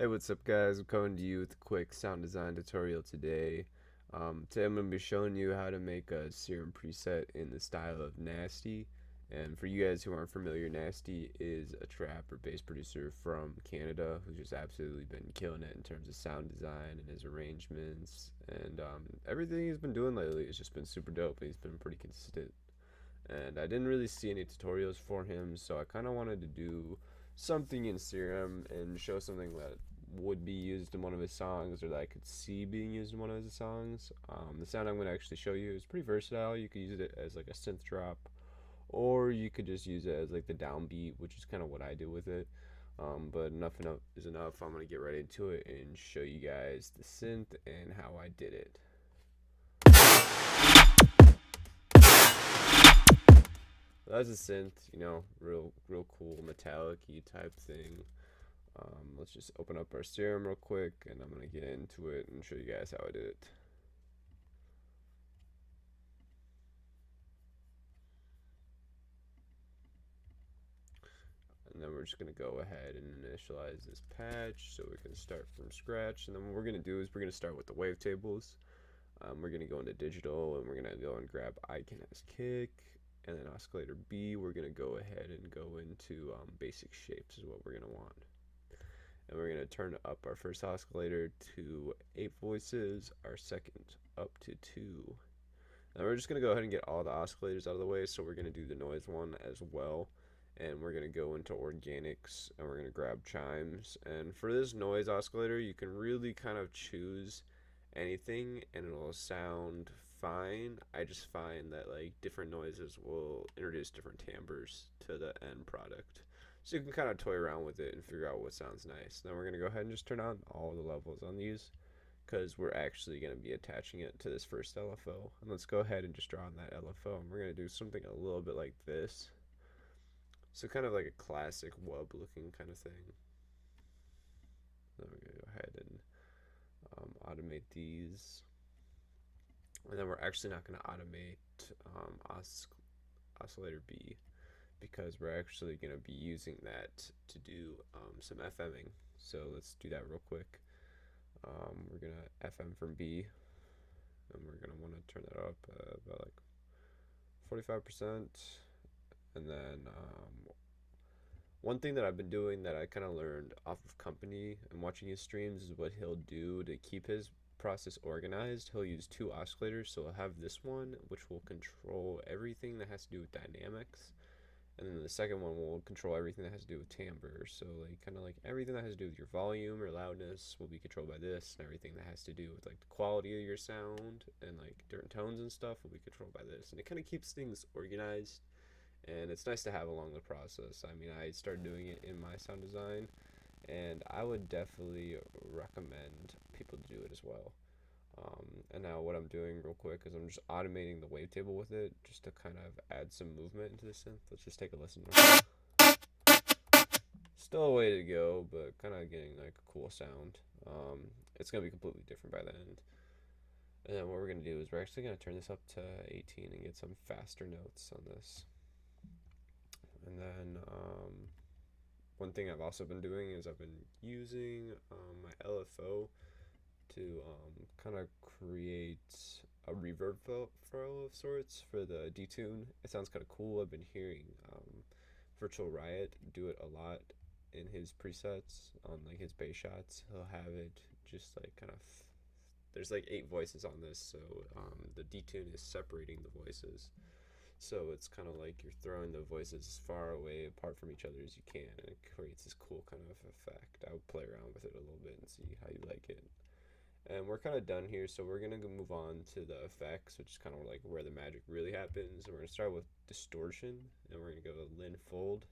Hey, what's up, guys? I'm coming to you with a quick sound design tutorial today. Today I'm going to be showing you how to make a SERUM preset in the style of NXSTY. And for you guys who aren't familiar, NXSTY is a trap or bass producer from Canada who's just absolutely been killing it in terms of sound design and his arrangements. And everything he's been doing lately has just been super dope. He's been pretty consistent. And I didn't really see any tutorials for him, so I kind of wanted to do something in SERUM and show something that would be used in one of his songs, or that I could see being used in one of his songs. The sound I'm going to actually show you is pretty versatile. You could use it as like a synth drop, or you could just use it as like the downbeat, which is kind of what I do with it. But enough is enough. I'm going to get right into it and show you guys the synth and how I did it. That's a synth, real cool metallic-y type thing. Let's just open up our SERUM real quick, and I'm going to get into it and show you guys how I did it. And then we're just going to go ahead and initialize this patch so we can start from scratch. And then what we're going to do is we're going to start with the wavetables. We're going to go into digital, and we're going to go and grab icon as kick. And then oscillator B, we're going to go ahead and go into basic shapes is what we're going to want. And we're going to turn up our first oscillator to 8 voices, our second up to 2. And we're just going to go ahead and get all the oscillators out of the way, so we're going to do the noise one as well. And we're going to go into organics, and we're going to grab chimes. And for this noise oscillator, you can really kind of choose anything and it'll sound fine. I just find that like different noises will introduce different timbres to the end product. So you can kind of toy around with it and figure out what sounds nice. Then we're going to go ahead and just turn on all the levels on these, because we're actually going to be attaching it to this first LFO. And let's go ahead and just draw on that LFO. And we're going to do something a little bit like this. So kind of like a classic wub looking kind of thing. Then we're going to go ahead and automate these. And then we're actually not going to automate oscillator B, because we're actually going to be using that to do some FMing. So let's do that real quick. We're going to FM from B, and we're going to want to turn that up about like 45%. And then one thing that I've been doing that I kind of learned off of Company and watching his streams is what he'll do to keep his process organized. He'll use 2 oscillators, so he'll have this one which will control everything that has to do with dynamics, and then the second one will control everything that has to do with timbre. So like kind of like everything that has to do with your volume or loudness will be controlled by this, and everything that has to do with like the quality of your sound and like different tones and stuff will be controlled by this. And it kind of keeps things organized, and it's nice to have along the process. I mean, I started doing it in my sound design, and I would definitely recommend people to do it as well. And now what I'm doing real quick is I'm just automating the wavetable with it, just to kind of add some movement into the synth. Let's just take a listen. Still a way to go, but kind of getting like a cool sound. It's going to be completely different by the end. And then what we're going to do is we're actually going to turn this up to 18 and get some faster notes on this. And then one thing I've also been doing is I've been using my LFO to kind of create a reverb file of sorts for the detune. It sounds kind of cool. I've been hearing Virtual Riot do it a lot in his presets on like his bass shots. He'll have it just like kind of, there's like 8 voices on this, so the detune is separating the voices. So it's kind of like you're throwing the voices as far away apart from each other as you can, and it creates this cool kind of effect. I would play around with it a little bit and see how you like it. And we're kind of done here, so we're going to move on to the effects, which is kind of like where the magic really happens. And we're going to start with distortion, and we're going to go to Lin Fold,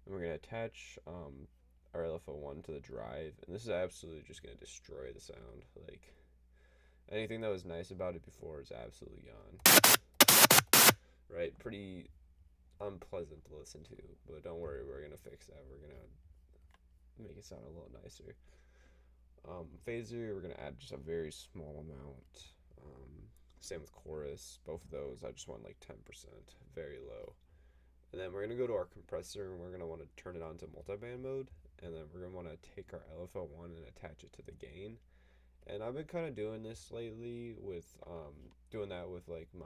and we're going to attach our LFO1 to the drive. And this is absolutely just going to destroy the sound. Like, anything that was nice about it before is absolutely gone. Right? Pretty unpleasant to listen to, but don't worry, we're going to fix that. We're going to make it sound a little nicer. Phaser, we're going to add just a very small amount. Same with chorus. Both of those, I just want like 10%, very low. And then we're going to go to our compressor, and we're going to want to turn it on to multiband mode. and then we're going to want to take our LFO1 and attach it to the gain. And I've been kind of doing this lately with doing that with like my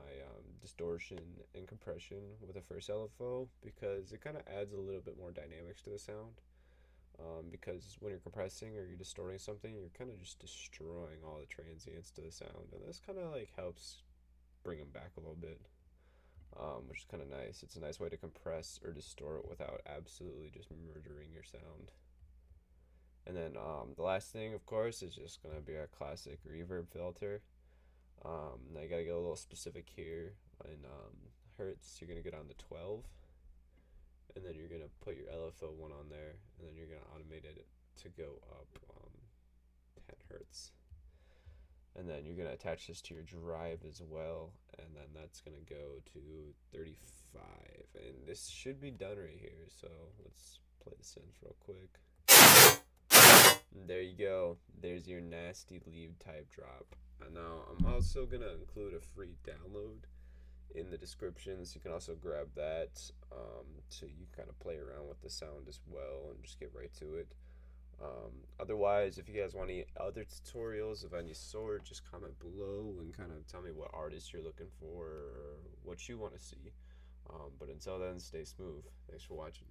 distortion and compression with the first LFO, because it kind of adds a little bit more dynamics to the sound. Because when you're compressing or you're distorting something, you're kind of just destroying all the transients to the sound, and this kind of like helps bring them back a little bit, which is kind of nice. It's a nice way to compress or distort without absolutely just murdering your sound. And then the last thing, of course, is just gonna be our classic reverb filter. Now you gotta get a little specific here. In hertz, you're gonna get on to 12, and then you're gonna put your LFO1 on there, and then you're gonna automate it to go up 10 hertz. And then you're gonna attach this to your drive as well, and then that's gonna go to 35. And this should be done right here. So let's play the synth real quick. And there you go. There's your nasty lead type drop. And now I'm also gonna include a free download in the description, so you can also grab that, so you kind of play around with the sound as well and just get right to it. Otherwise, if you guys want any other tutorials of any sort, just comment below and kind of tell me what artist you're looking for or what you want to see. But until then, stay smooth. Thanks for watching.